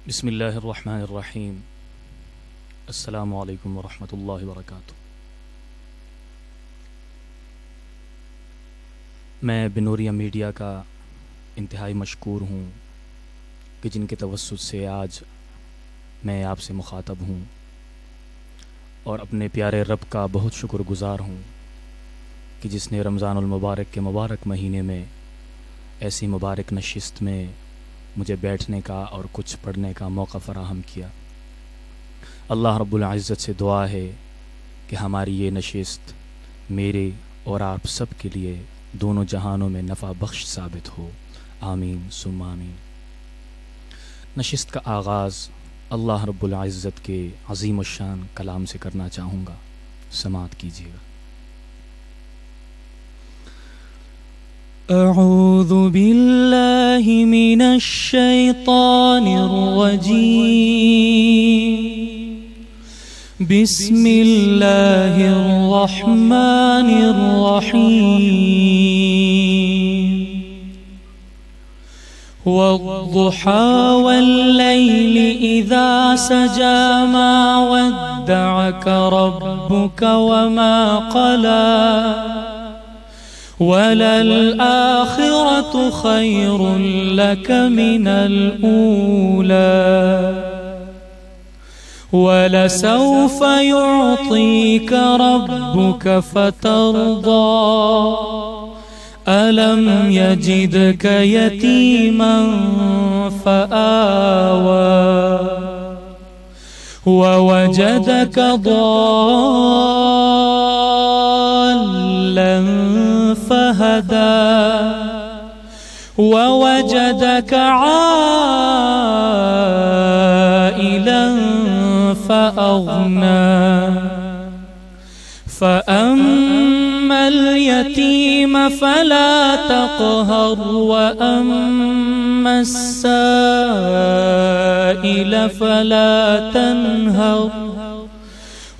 بسم اللہ الرحمن الرحیم۔ السلام علیکم ورحمۃ اللہ وبرکاتہ۔ میں بنوریہ میڈیا کا انتہائی مشکور ہوں کہ جن کے توسط سے آج میں آپ سے مخاطب ہوں، اور اپنے پیارے رب کا بہت شکر گزار ہوں کہ جس نے رمضان المبارک کے مبارک مہینے میں ایسی مبارک نشست میں مجھے بیٹھنے کا اور کچھ پڑھنے کا موقع فراہم کیا۔ اللہ رب العزت سے دعا ہے کہ ہماری یہ نشست میرے اور آپ سب کے لیے دونوں جہانوں میں نفع بخش ثابت ہو، آمین ثم آمین۔ نشست کا آغاز اللہ رب العزت کے عظیم الشان کلام سے کرنا چاہوں گا، سماعت کیجیے گا۔ اعوذ باللہ من الشیطان الرجیم، بسم اللہ الرحمن الرحیم۔ والضحى والليل إذا سجى ما ودعك ربك وما قلى وللآخرة خير لك من الأولى ولسوف يعطيك ربك فترضى ألم يجدك يتيما فآوى ووجدك ضالا فهدى ووجدك عائلا فأغنى فأما اليتيم فلا تقهر وأما السائل فلا تنهر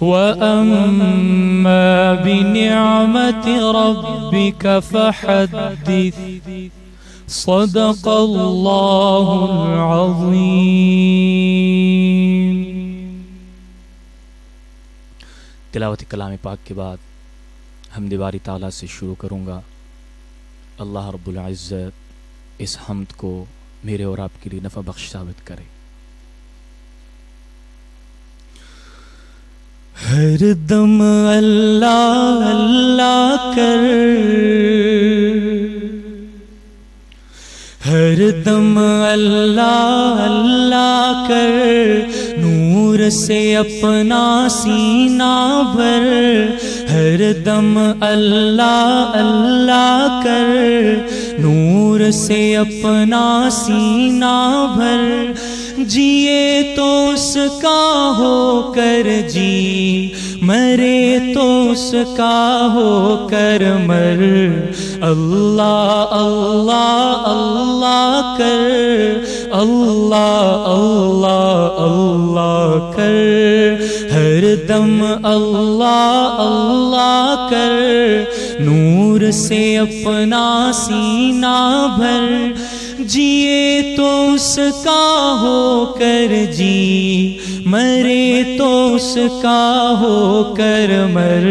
وَأَمَّا بِنِعْمَةِ رَبِّكَ فَحَدِّثْ۔ صدق اللہ العظیم۔ تلاوت کلام پاک کے بعد حمد باری تعالیٰ سے شروع کروں گا۔ اللہ رب العزت اس حمد کو میرے اور آپ کے لیے نفع بخش ثابت کرے۔ ہر دم اللہ اللہ کر، ہر دم اللہ اللہ کر، نور سے اپنا سینہ بھر، ہر دم اللہ اللہ کر، نور سے اپنا سینہ بھر، جیے تو اس کا ہو کر جی، مرے تو اس کا ہو کر مر، اللہ اللہ اللہ کر، اللہ اللہ اللہ کر، ہر دم اللہ اللہ کر، نور سے اپنا سینہ بھر، جیے تو اس کا ہو کر جی، مرے تو اس کا ہو کر مر،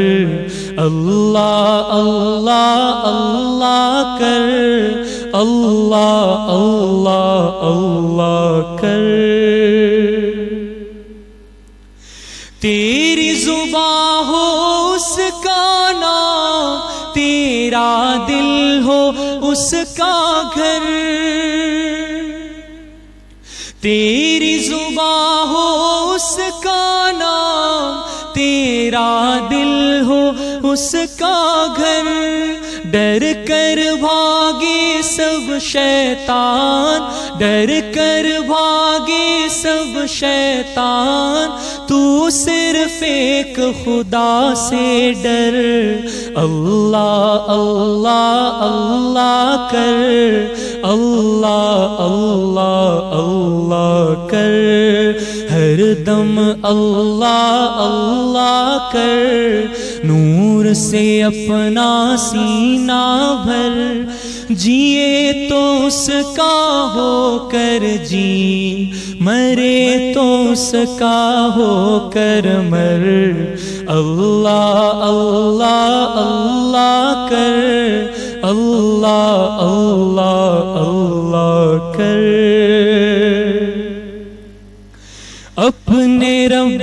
اللہ اللہ اللہ کر، اللہ اللہ اللہ کر۔ تیری زباں ہو اس کا نام، تیرا دل ہو اس کا گھر، تیری زباں ہو اس کا نام، تیرا دل ہو اس کا گھر، ڈر کر بھاگے سب شیطان، ڈر کر بھاگے سب شیطان، تو صرف ایک خدا سے ڈر، اللہ اللہ اللہ کر، اللہ اللہ اللہ کر، ہر دم اللہ اللہ کر، نور سے اپنا سینہ بھر، جیے تو اس کا ہو کر جی، مرے تو اس کا ہو کر مر، اللہ اللہ اللہ کر، اللہ اللہ اللہ کر، اپنے رب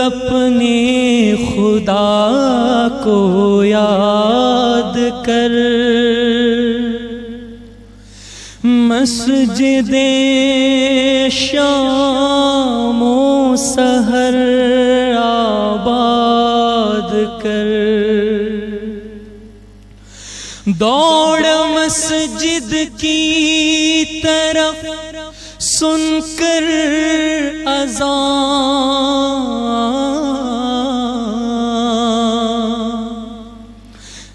اپنے خدا کو یاد کر، مسجد شام و سحر آباد کر، دوڑ مسجد کی طرف سن کر اذان،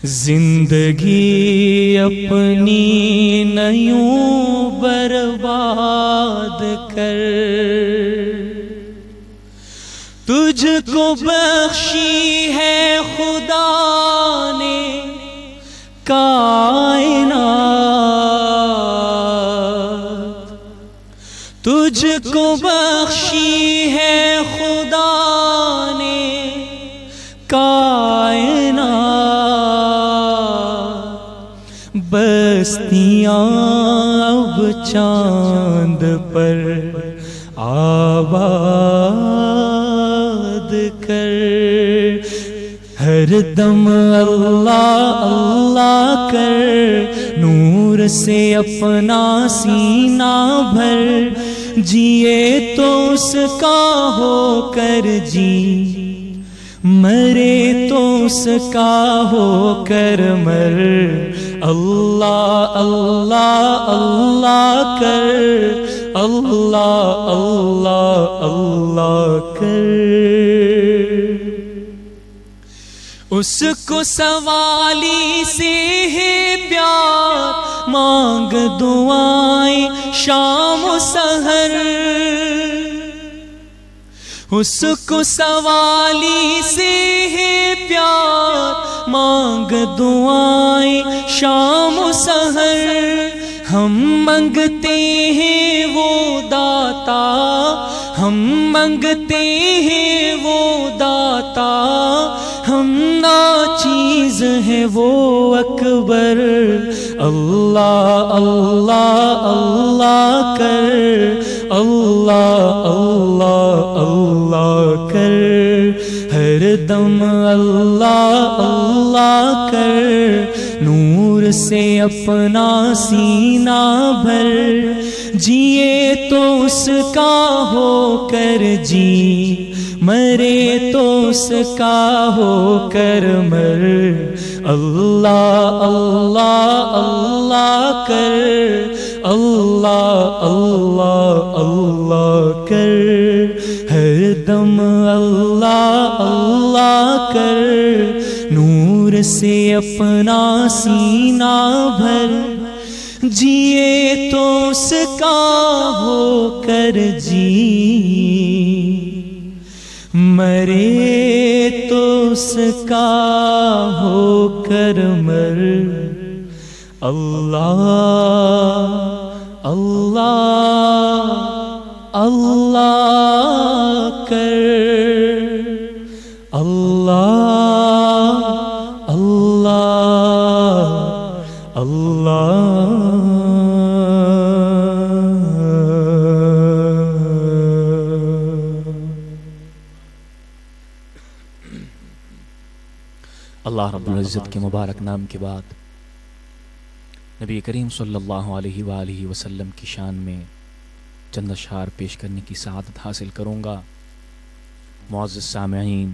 زندگی اپنی نیوں برباد کر، تجھ کو بخشی ہے خدا نے کائنات، تجھ کو بخشی ہے خدا نے کائنات، بستیاں اب چاند پر آباد کر، ہر دم اللہ اللہ کر، نور سے اپنا سینہ بھر، جیے تو اس کا ہو کر جی، مرے تو اس کا ہو کر مر، اللہ اللہ اللہ کر، اللہ اللہ اللہ کر، اس کو سوالی سے ہے پیار، مانگ دعائیں شام و سحر، اس کو سوالی سے ہے پیار، مانگ دعائیں شام و سحر، ہم منگتے ہیں وہ داتا، ہم منگتے ہیں وہ داتا، ہم ناچیز ہیں وہ اکبر، اللہ اللہ اللہ کر، اللہ اللہ اللہ کر، ہر دم اللہ اللہ کر، نور سے اپنا سینہ بھر، جیے تو اس کا ہو کر جی، مرے تو اس کا ہو کر مر، اللہ اللہ اللہ کر، اللہ اللہ اللہ کر، ہر دم اللہ اللہ کر، نور سے اپنا سینہ بھر، جیے تو اس کا ہو کر جی، مرے تو اس کا ہو کر مر، اللہ اللہ اللہ کر، اللہ اللہ اللہ اللہ رب العزت کے مبارک نام کے بعد نبی کریم صلی اللہ علیہ وآلہ وسلم کی شان میں چند اشعار پیش کرنے کی سعادت حاصل کروں گا۔ معزز سامعین،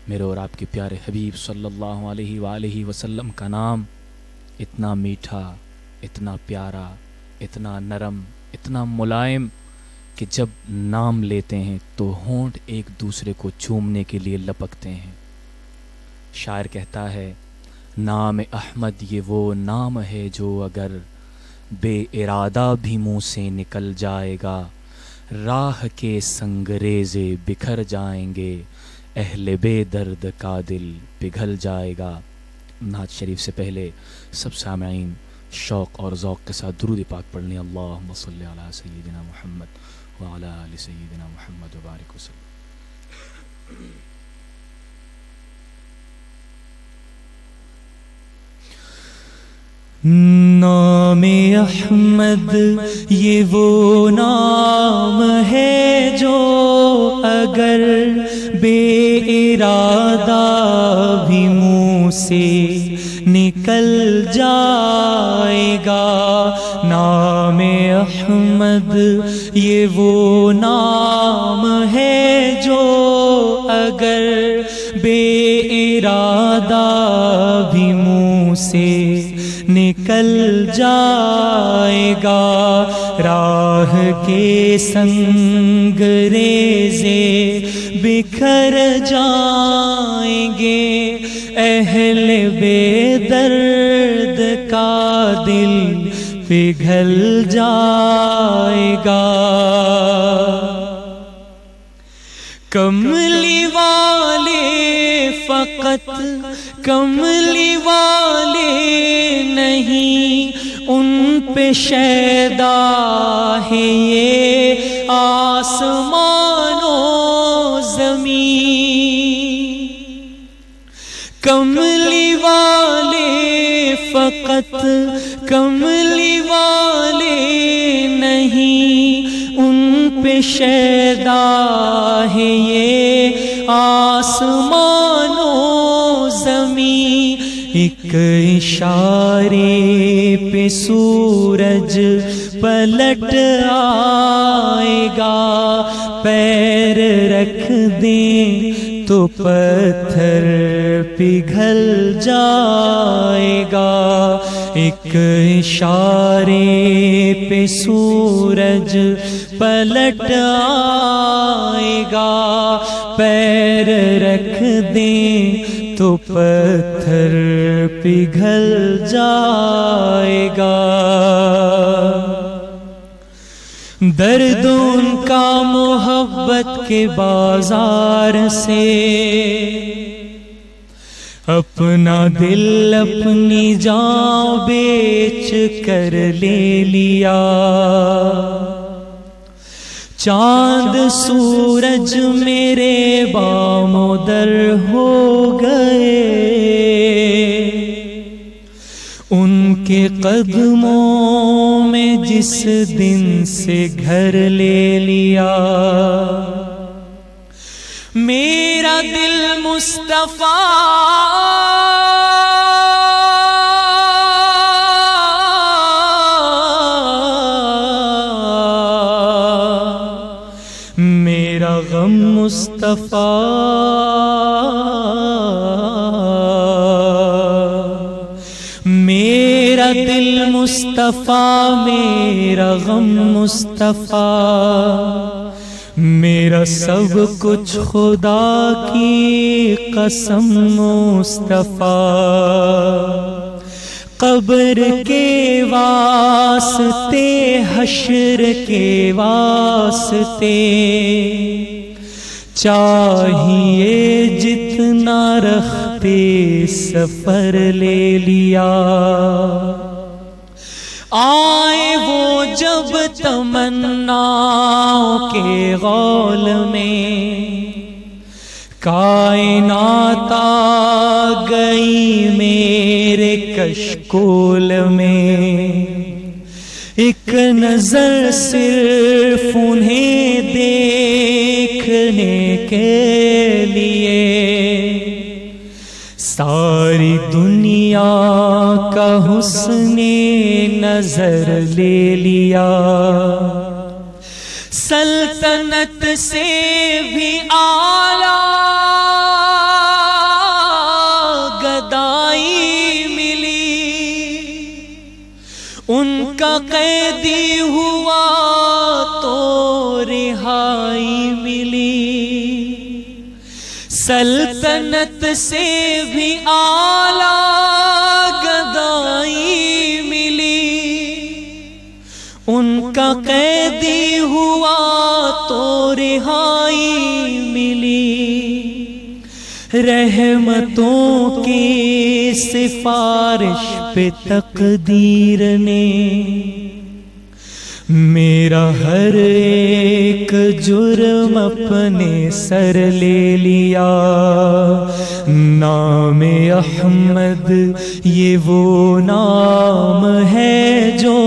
میرے اور آپ کے پیارے حبیب صلی اللہ علیہ وآلہ وسلم کا نام اتنا میٹھا، اتنا پیارا، اتنا نرم، اتنا ملائم کہ جب نام لیتے ہیں تو ہونٹ ایک دوسرے کو چومنے کے لیے لپکتے ہیں۔ شاعر کہتا ہے، نام احمد یہ وہ نام ہے جو اگر بے ارادہ بھی منہ سے نکل جائے گا، راہ کے سنگریزے بکھر جائیں گے، اہل بے درد کا دل پگھل جائے گا. نعت شریف سے پہلے سب سامعین شوق اور ذوق کے ساتھ درود پاک پڑھ لیں. اللہم صلی علی سیدنا محمد وعلی آل سیدنا محمد وبارک وسلم. نام احمد یہ وہ نام ہے جو اگر بے ارادہ بھی منہ سے نکل جائے گا. نام احمد یہ وہ نام ہے جو اگر بے ارادہ بھی منہ سے نکل جائے گا. راہ کے سنگ ریزے بکھر جائیں گے، اہل بے درد کا دل پگھل جائے گا. کملی والے فقط کملی والے نہیں، ان پہ شیدا ہے یہ آسمان و زمین. کملی والے فقط کملی والے نہیں، ان پہ شیدا ہے یہ آسمان و زمین. ایک اشارے پہ سورج پلٹ آئے گا، پیر رکھ دیں تو پتھر پگھل جائے گا. ایک اشارے پہ سورج پلٹ آئے گا، پیر رکھ دیں تو پتھر پگھل جائے گا. درد ان کا محبت کے بازار سے اپنا دل اپنی جان بیچ کر لے لیا. چاند سورج میرے بام و در ہو گئے، ان کے قدموں میں جس دن سے گھر لے لیا. میرا دل مصطفیٰ میرا غم مصطفیٰ میرا دل مصطفیٰ میرا غم مصطفیٰ، میرا سب کچھ خدا کی قسم مصطفیٰ. قبر کے واسطے حشر کے واسطے چاہیے جتنا رختے سفر لے لیا. آئے وہ جب تمناؤں کے غول میں، کائنات آ گئی میرے کشکول میں. ایک نظر صرف انہیں دیکھنے کے لیے ساری دنیا کا حسن نظر لے لیا. سلطنت سے بھی اعلیٰ گدائی ملی، ان کا قیدی ہوا تو رہائی ملی. سلطنت سے بھی اعلیٰ گدائی ملی، ان کا قیدی ہوا تو رہائی ملی. رحمتوں کی سفارش پہ تقدیر نے میرا ہر ایک جرم اپنے سر لے لیا. نام احمد یہ وہ نام ہے جو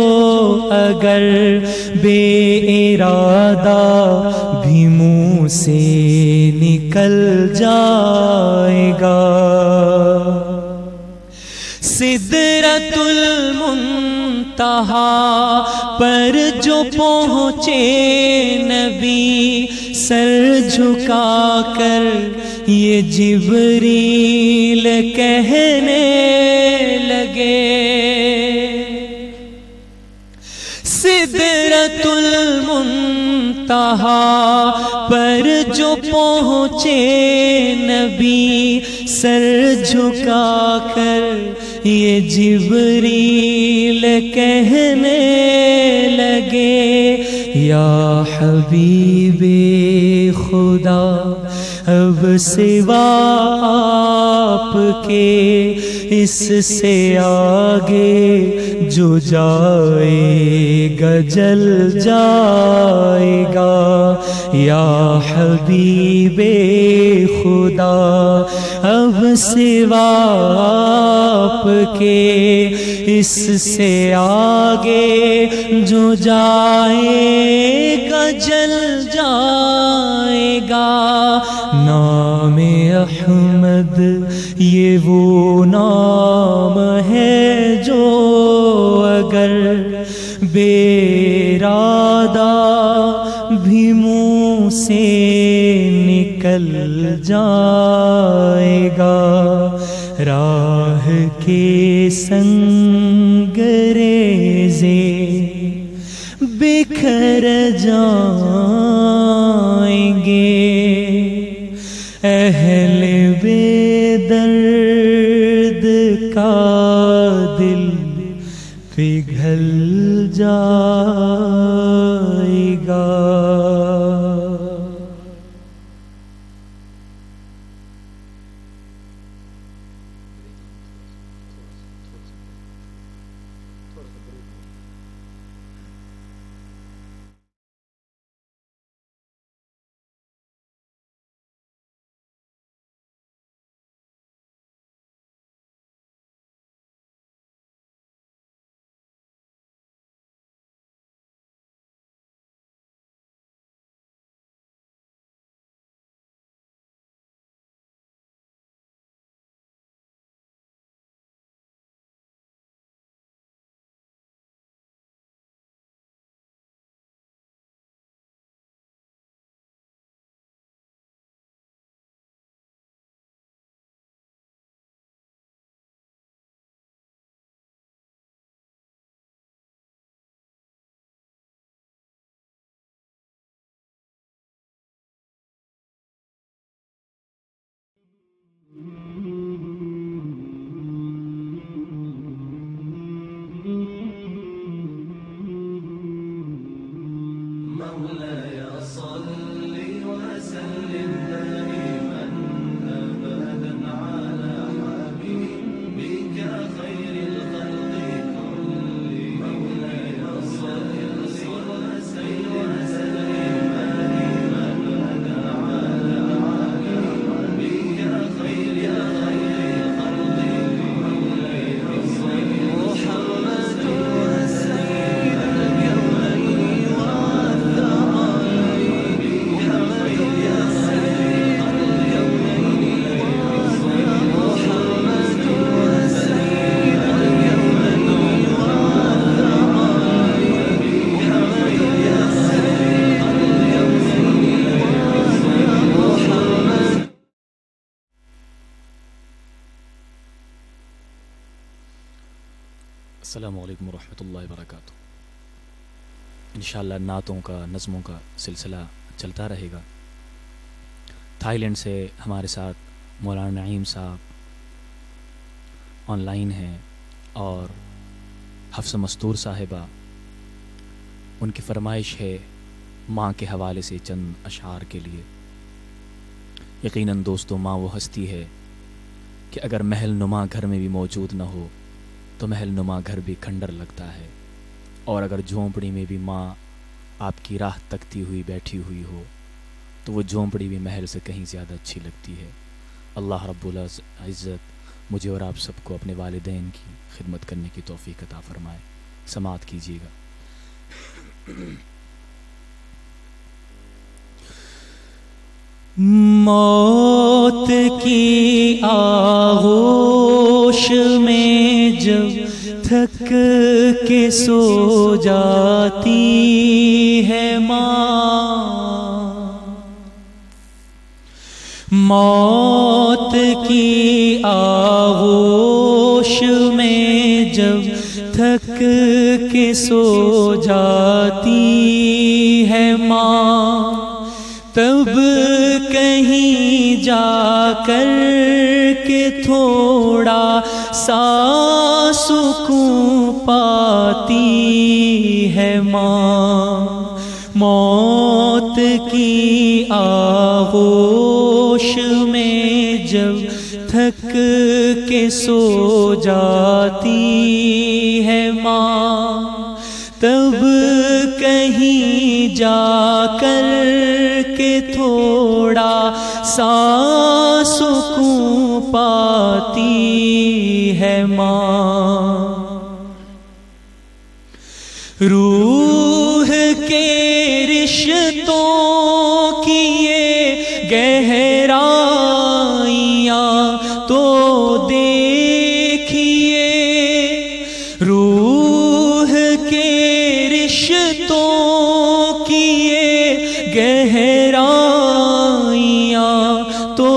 اگر بے ارادہ بھی منہ سے نکل جائے گا. سدرۃ المنتہا پر جو پہنچے نبی سر جھکا کر یہ جبریل کہنے لگے. سدرۃ المنتہا پر جو پہنچے نبی سر جھکا کر یہ جبریل کہنے لگے. یا حبیب خدا اب سوا آپ کے اس سے آگے جو جائے گا جل جائے گا. یا حبیب خدا اب سوا آپ کے اس سے آگے جو جائے گا جل جائے گا. نام احمد یہ وہ نام ہے جو اگر بے ارادہ بھی منہ سے نکل جائے گا. راہ کے سنگ ریزے بکھر جائیں گے. اہل بے درد کا دل پگھل جائے گا. السلام علیکم ورحمۃ اللہ وبرکاتہ. انشاءاللہ نعتوں کا نظموں کا سلسلہ چلتا رہے گا. تھائی لینڈ سے ہمارے ساتھ مولانا نعیم صاحب آن لائن ہیں اور حفصہ مستور صاحبہ، ان کی فرمائش ہے ماں کے حوالے سے چند اشعار کے لیے. یقیناً دوستو ماں وہ ہستی ہے کہ اگر محل نما گھر میں بھی موجود نہ ہو تو محل نما گھر بھی کھنڈر لگتا ہے، اور اگر جھونپڑی میں بھی ماں آپ کی راہ تکتی ہوئی بیٹھی ہوئی ہو تو وہ جھونپڑی بھی محل سے کہیں زیادہ اچھی لگتی ہے۔ اللہ رب العزت مجھے اور آپ سب کو اپنے والدین کی خدمت کرنے کی توفیق عطا فرمائے۔ سماعت کیجیے گا۔ موت کی آغوش میں جب تھک کے سو جاتی ہے ماں، موت کی آغوش میں جب تھک کے سو جاتی ہے ماں، تب کہیں جا کر کے تھوڑا سا سکون پاتی ہے ماں، موت کی آغوش میں جب تھک کے سو جاتی ہے ماں، تب کہیں جا کر کے تھوڑا سا سکون پاتی ہے ماں، روح کے رشتوں کی یہ گہرائیاں تو دیکھیے، روح کے رشتوں کی یہ گہرائیاں تو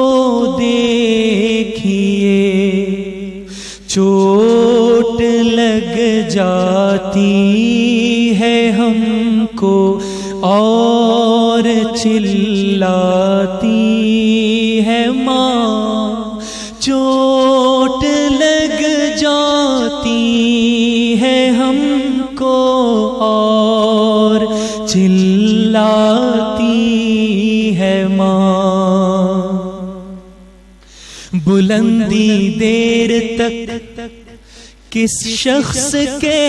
دیکھیے، چوٹ لگ جاتی ہے ہم کو اور چلاتی ہے ماں، چوٹ لگ جاتی ہے ہم کو اور چلاتی ہے ماں، بلندی دیر تک کس شخص کے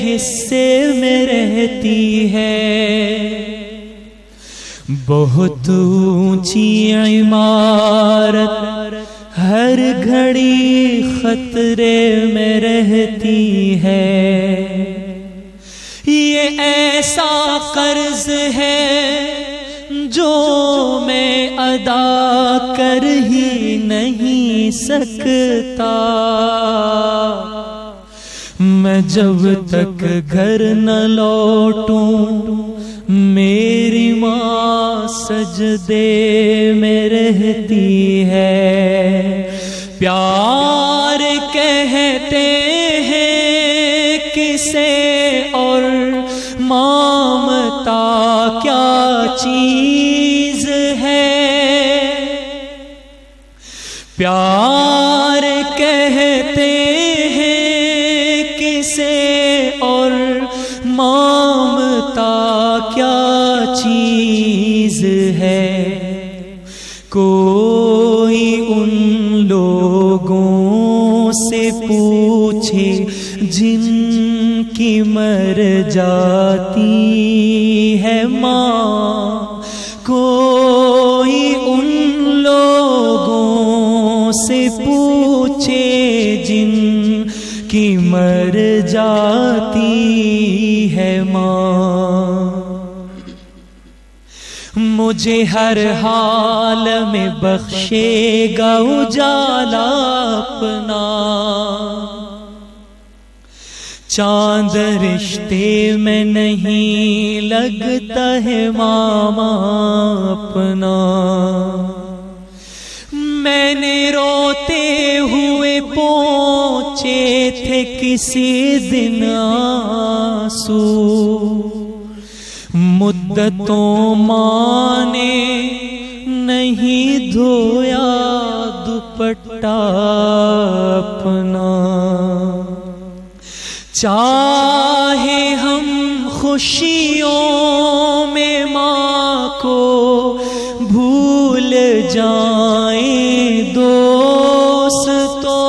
حصے میں رہتی ہے، بہت اونچی عمارت ہر گھڑی خطرے میں رہتی ہے، یہ ایسا قرض ہے جو میں ادا کر ہی نہیں سکتا، میں جب تک گھر نہ لوٹوں میری ماں سجدے میں رہتی ہے، پیار کہتے ہیں کسے اور مامتا کیا چیز ہے، پیار کہتے ہیں کسے اور مامتا کیا چیز ہے، کوئی ان لوگوں سے پوچھے جن کی مر جاتی ہے ماں، کوئی ان لوگوں سے پوچھے جن کی مر جاتی ہے ماں، مجھے ہر حال میں بخشے گا اجالا اپنا، چاند رشتے میں نہیں لگتا ہے ماما اپنا، میں نے روتے ہوئے پہنچے تھے کسی دن آنسو، مدتوں ماں نے نہیں دھویا دوپٹہ اپنا، چاہے ہم خوشیوں میں ماں کو بھول جائیں دوستو،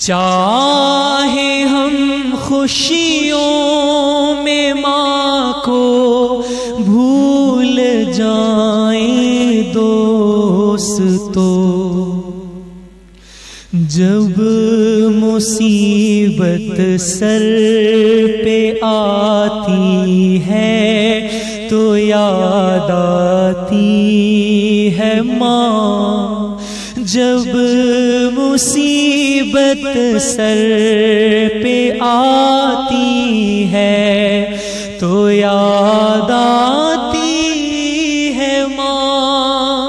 چاہے ہم خوشیوں میں ماں کو بھول جائیں دوستو، جب مصیبت سر پہ آتی ہے تو یاد آتی ہے ماں، جب مصیبت سر پہ آتی ہے تو یاد آتی ہے ماں،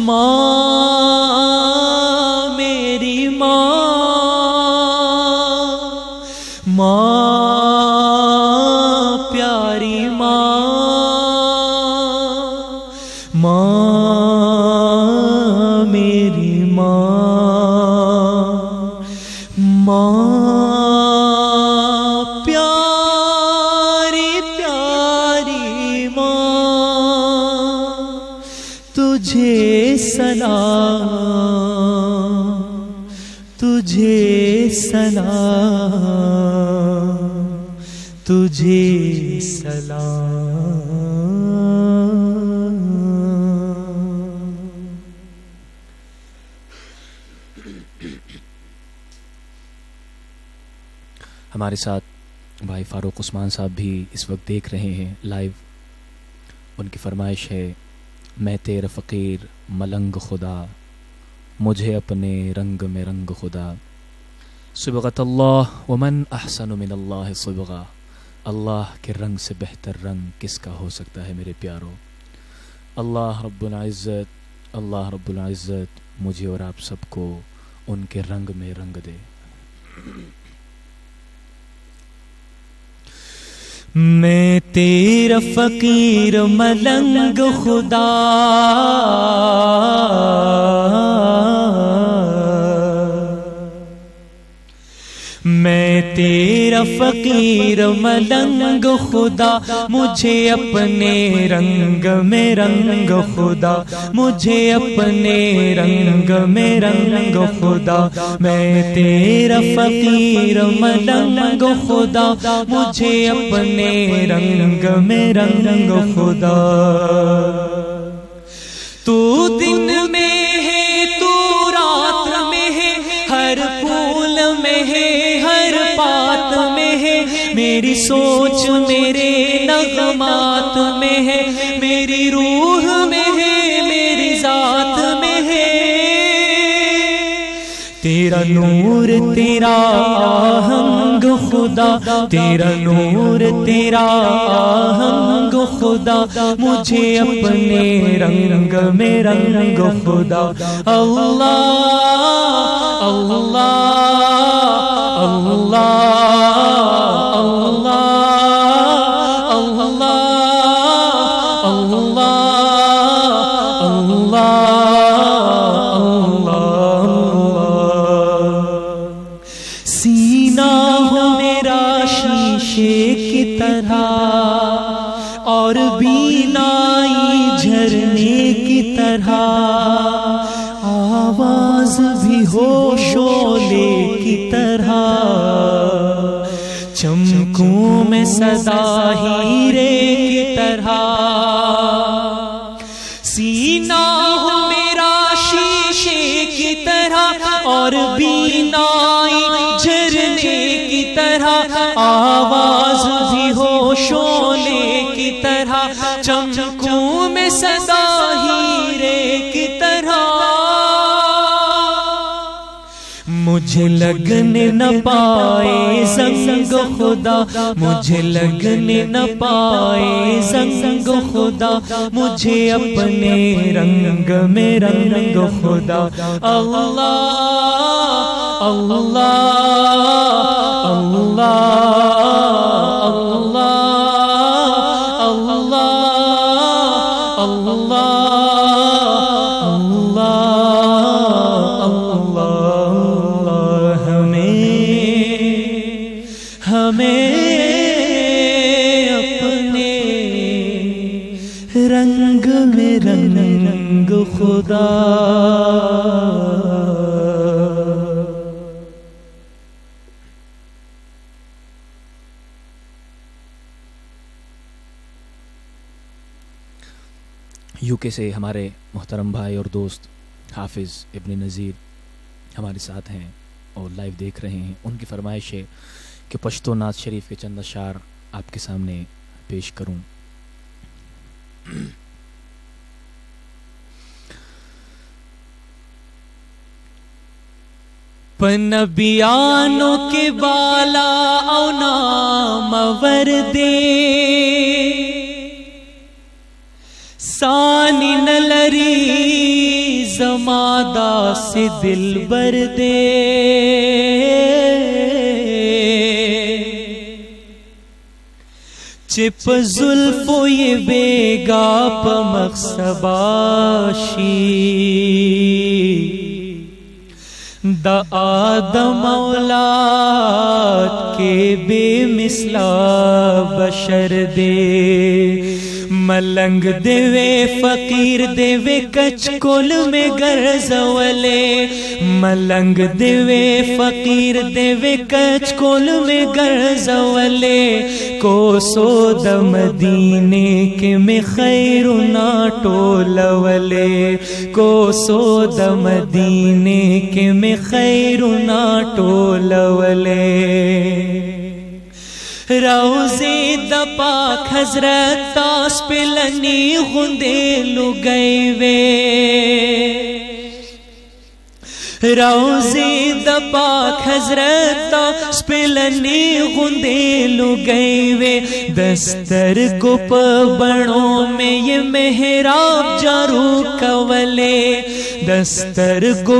ماں میری ماں، ماں پیاری ماں، ماں میری ماں، ماں پیاری پیاری ماں، تجھے سلام، تجھے سلام، تجھے سلام۔ ہمارے ساتھ بھائی فاروق عثمان صاحب بھی اس وقت دیکھ رہے ہیں لائیو، ان کی فرمائش ہے میں تیرا فقیر ملنگ خدا، مجھے اپنے رنگ میں رنگ خدا، صبغۃ اللہ ومن احسن من اللہ صبغہ، اللہ کے رنگ سے بہتر رنگ کس کا ہو سکتا ہے میرے پیارو۔ اللہ رب العزت، اللہ رب العزت مجھے اور آپ سب کو ان کے رنگ میں رنگ دے۔ میں تیرا فقیر ملنگ خدا، میں تیرا فقیر ملنگ خدا، مجھے اپنے رنگ میں رنگ خدا، مجھے اپنے رنگ میں رنگ خدا، میں تیرا فقیر ملنگ خدا، مجھے اپنے رنگ میں رنگ خدا۔ تو دن میں ہے تو رات میں ہے، ہر پھول میں ہے ہر بات میں ہے، میری سوچ میرے نغمات میں ہے، میری روح میں ہے میری ذات میں ہے، تیرا نور تیرا آہنگ خدا، تیرا نور تیرا آہنگ خدا، مجھے اپنے رنگ میں رنگ خدا۔ اللہ اللہ اللہ اللہ اللہ اللہ اللہ، سینہ ہو میرا شیشے کی طرح اور بینائی جھرنے کی طرح، آواز بھی ہو شعلے کی طرح، چمکوں میں صدا ہیرے کی طرح، سینہ ہو میرا شیشے کی طرح اور بینائی جھرنے کی طرح، آواز بھی ہو شعلے کی طرح، چمکوں میں صدا ہیرے کی طرح، مجھے لگنے نہ پائے زنگ خدا، مجھے لگنے نہ پائے زنگ خدا، مجھے اپنے رنگ میں رنگ خدا۔ اللہ اللہ اللہ اللہ اللہ اللہ، ہمیں اپنے رنگ میں یو کے سے ہمارے محترم بھائی اور دوست حافظ ابن نذیر ہمارے ساتھ ہیں اور لائیو دیکھ رہے ہیں. ان کی فرمائش ہے کہ پشتو نعت شریف کے چند اشعار آپ کے سامنے پیش کروں. پنبیانوں کے بالا او نام وردے سانی نلری زمادہ سے دل بردے چپ زلفو یہ بیگا پمقصباشی دا آدم اولاد کے بے مثلا بشر دے ملنگ دے وے فقیر دے وے کچ کول میں گرزولے ملنگ دے وے فقیر دے وے کچ کول میں گرزولے کو سود مدینے کے میں خیر نہ ٹولولے کو سود مدینے کے میں خیر نہ ٹولولے روزے دا پاک حضرت تاس پہ لنی غندے لگئے وے روزے دا پاک حضرت تاس پہ لنی غندے لگئے وے دستر کو بڑوں میں یہ محراب جارو کولے دستر کو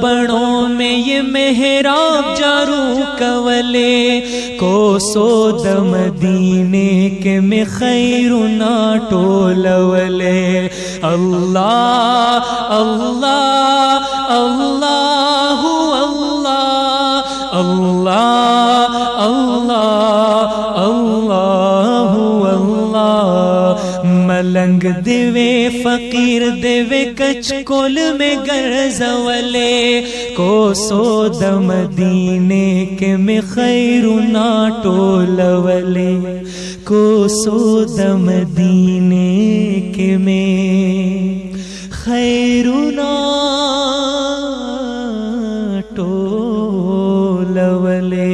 بڑوں میں یہ محراب جارو کولے کو سود مدینے کے میں خیر نہ ٹولولے اللہ اللہ اللہ اللہ اللہ اللہ اللہ ملنگ دیوے فقیر دیوے کچ کول میں گرزولے کو سود مدینے کے میں خیر نہ ٹولولے کو سود مدینے کے میں خیر نہ ٹولولے.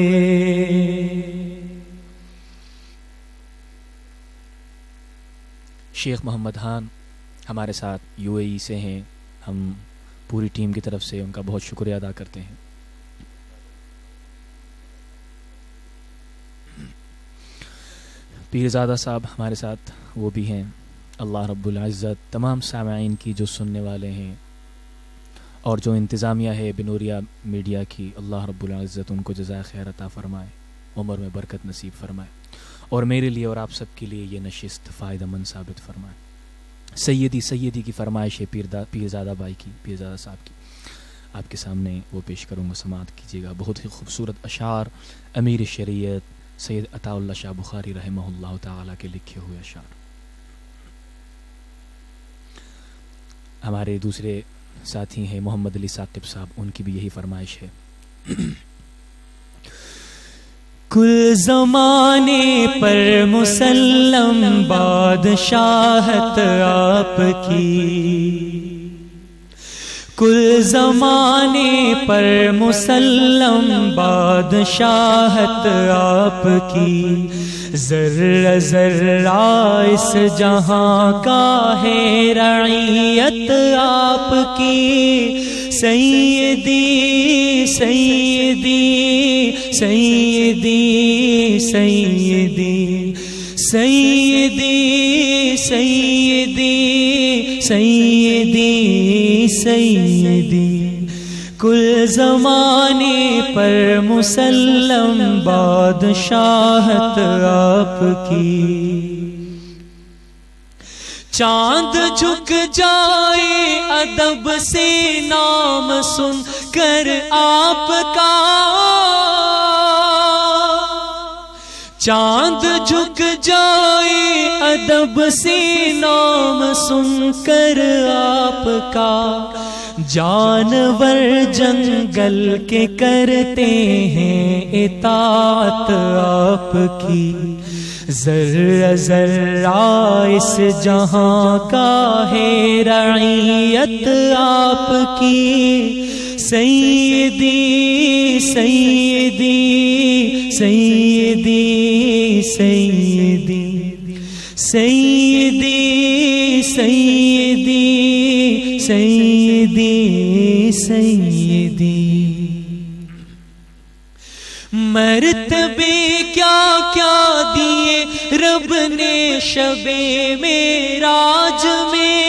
شیخ محمد خان ہمارے ساتھ UAE سے ہیں. ہم پوری ٹیم کی طرف سے ان کا بہت شکریہ ادا کرتے ہیں. پیرزادہ صاحب ہمارے ساتھ وہ بھی ہیں. اللہ رب العزت تمام سامعین کی جو سننے والے ہیں اور جو انتظامیہ ہے بنوریہ میڈیا کی، اللہ رب العزت ان کو جزائے خیر عطا فرمائے، عمر میں برکت نصیب فرمائے، اور میرے لیے اور آپ سب کے لیے یہ نشست فائدہ مند ثابت فرمائے. سیدی کی فرمائش ہے پیرزادہ بھائی کی، پیرزادہ صاحب کی. آپ کے سامنے وہ پیش کروں گا، سماعت کیجیے گا. بہت ہی خوبصورت اشعار امیر شریعت سید عطا اللہ شاہ بخاری رحمہ اللہ تعالی کے لکھے ہوئے اشعار. ہمارے دوسرے ساتھی ہیں محمد علی ثاقب صاحب، ان کی بھی یہی فرمائش ہے. کل زمانے پر مسلم بادشاہت آپ کی، کل زمانے پر مسلم بادشاہت آپ کی، ذرہ ذرہ اس جہاں کا ہے رعیت آپ کی. سیدی سیدی سیدی سیدی سیدی سیدی سیدی سیدی کل زمانے پر مسلم بادشاہت آپ کی. چاند جھک جائے ادب سے نام سن کر آپ کا، چاند جھک جائے ادب سے نام سن کر آپ کا. جانور جنگل کے کرتے ہیں اطاعت آپ کی، ذرہ ذرہ اس جہاں کا ہے رعیت آپ کی، سیدی سیدی سیدی سیدی سیدی سیدی سیدی سیدی۔ مرتبے کیا کیا دیے رب نے شب معراج میں،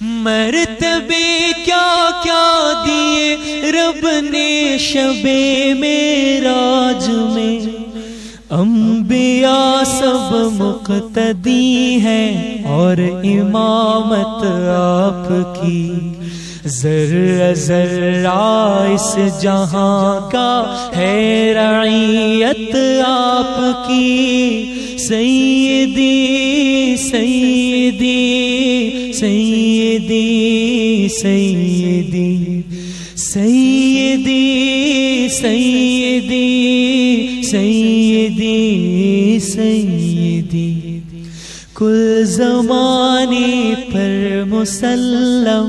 مرتبے کیا کیا دیے رب نے شب معراج میں۔ انبیاء سب مقتدی ہیں اور امامت آپ کی، ذرہ ذرہ اس جہاں کا ہے رعیت آپ کی، سیدی سیدی سیدی سیدی سیدی سیدی سیدی سیدی۔ کل زمانے پر مسلم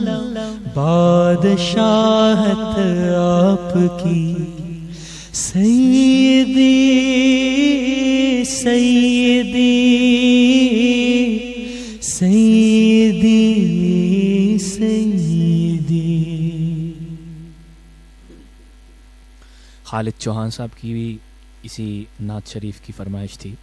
بادشاہت آپ کی، سیدی سیدی سیدی سیدی۔ خالد چوہان صاحب کی بھی اسی نعت شریف کی فرمائش تھی۔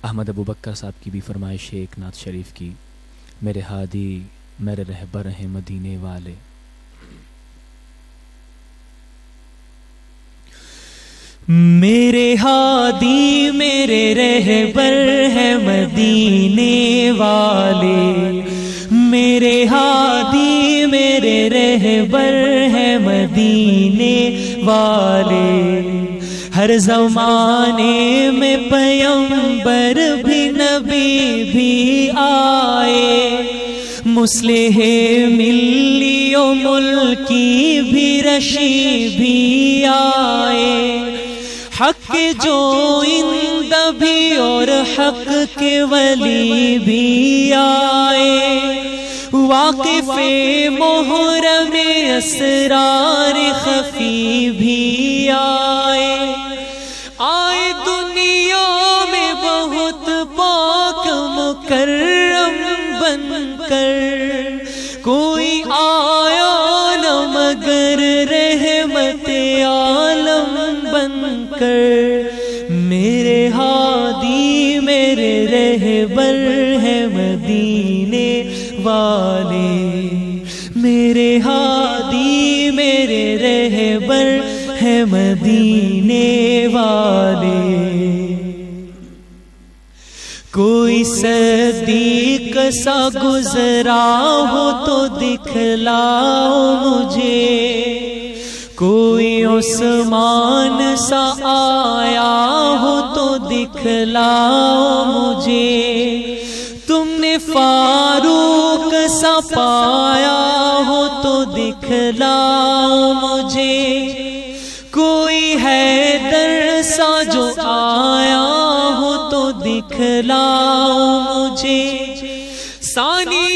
احمد ابو بکر صاحب کی بھی فرمائش ہے ایک نعت شریف کی، میرے ہادی میرے رہبر ہیں مدینے والے۔ میرے ہادی میرے رہبر ہیں مدینے والے، میرے ہادی میرے رہبر ہیں مدینے والے۔ ہر زمانے میں پیغمبر بھی نبی بھی آئے، مصلح ملی و ملکی بھی رشی بھی آئے، حق جو اند بھی اور حق کے ولی بھی آئے، واقف محرم اسرار خفی بھی آئے، آئے دنیا میں بہت پاک مکرم بن کر، کوئی آیا نہ مگر رحمت عالم بن کر، میرے ہادی میرے رہبر ہیں مدینے والے، میرے ہادی میرے رہبر ہیں مدینے والے۔ کوئی صدیق سا گزرا ہو تو دکھلاؤ مجھے، کوئی عثمان سا آیا ہو تو دکھلاؤ مجھے، تم نے فاروق سا پایا ہو تو دکھلاؤ مجھے، کوئی حیدر سا جو آیا ہو تو دکھلاؤ مجھے، ثانی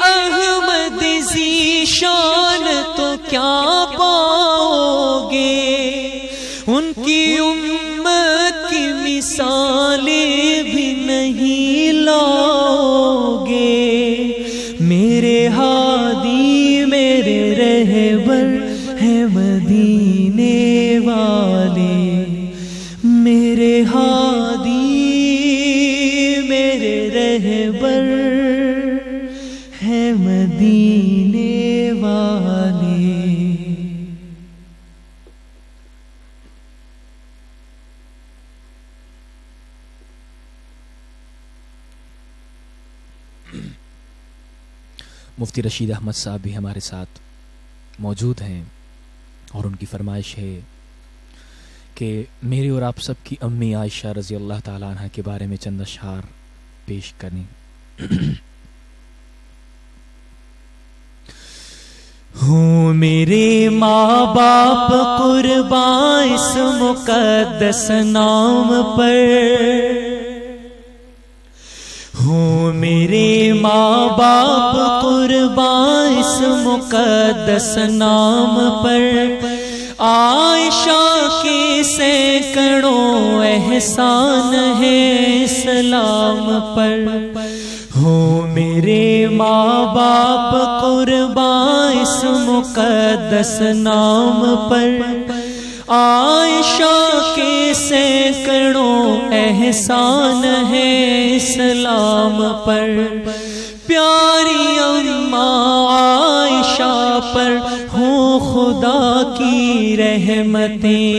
احمد ذیشان تو کیا پاؤ گے، ان کی امت کی مثالیں بھی نہیں لاؤ گے، میرے ہادی میرے رہبر ہیں مدینے والے، میرے ہادی میرے رہبر ہیں مدینے والے۔ مفتی رشید احمد صاحب بھی ہمارے ساتھ موجود ہیں، اور ان کی فرمائش ہے کہ میری اور آپ سب کی امی عائشہ رضی اللہ تعالیٰ عنہ کے بارے میں چند اشعار پیش کریں۔ ہوں میرے ماں باپ قربان اس مقدس نام پر، ہوں میرے ماں باپ قربان اس مقدس نام پر، عائشہ کے سینکڑوں احسان ہے اسلام پر، ہوں میرے ماں باپ قربان اس مقدس نام پر، عائشہ کے سینکڑوں احسان ہے اسلام پر، پیاری اماں عائشہ پر ہوں خدا کی رحمتیں،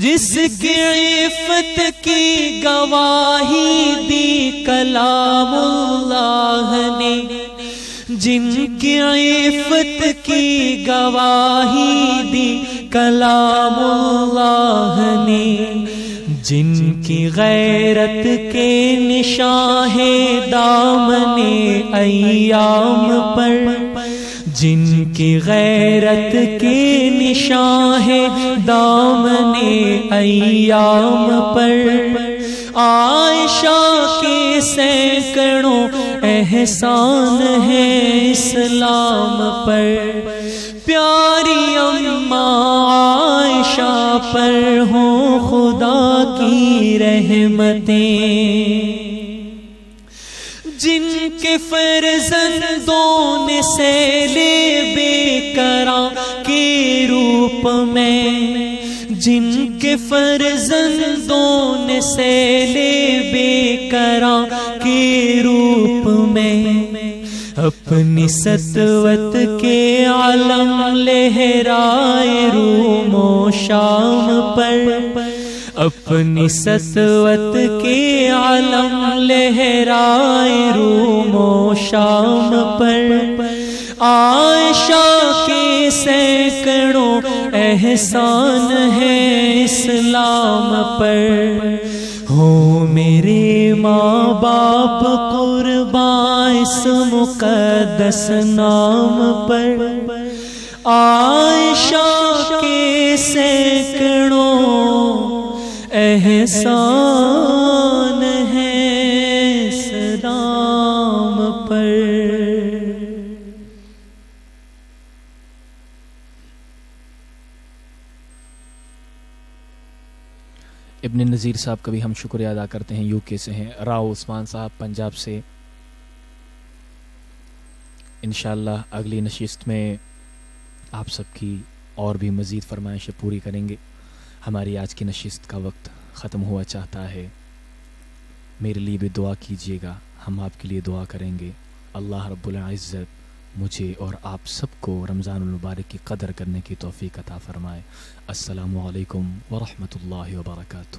جس کی عفت کی گواہی دی کلام اللہ نے، جن کی عفت کی گواہی دی کلام اللہ نے، جن کی غیرت کے نشاں ہے دامن ایام پر، جن کی غیرت کے نشاں ہے دامن ایام پر، عائشہ کے سینکڑوں احسان ہے اسلام پر، پیاری اماں عائشہ پر ہوں خدا کی رحمتیں، جن کے فرزندوں نے سیلے بے کراں کے روپ میں، جن کے فرزندوں نے سیلے بے کراں کے روپ میں، اپنی سطوت کے علم لہرائے روم و شام پر، اپنی سطوت کے علم لہرائے روم و شام پر، عائشہ کے سینکڑوں احسان ہے اسلام پر، ہوں میرے ماں باپ قربان اس مقدس نام پر، عائشہ کے سینکڑوں احسان ہے اسلام پر۔ ابن نذیر صاحب کا بھی ہم شکریہ ادا کرتے ہیں، یو کے سے ہیں، راؤ عثمان صاحب پنجاب سے۔ انشاءاللہ اگلی نشست میں آپ سب کی اور بھی مزید فرمائشیں پوری کریں گے۔ ہماری آج کی نشست کا وقت ختم ہوا چاہتا ہے، میرے لیے بھی دعا کیجیے گا، ہم آپ کے لیے دعا کریں گے۔ اللہ رب العزت مجھے اور آپ سب کو رمضان المبارک کی قدر کرنے کی توفیق عطا فرمائے۔ السلام علیکم ورحمۃ اللہ وبرکاتہ۔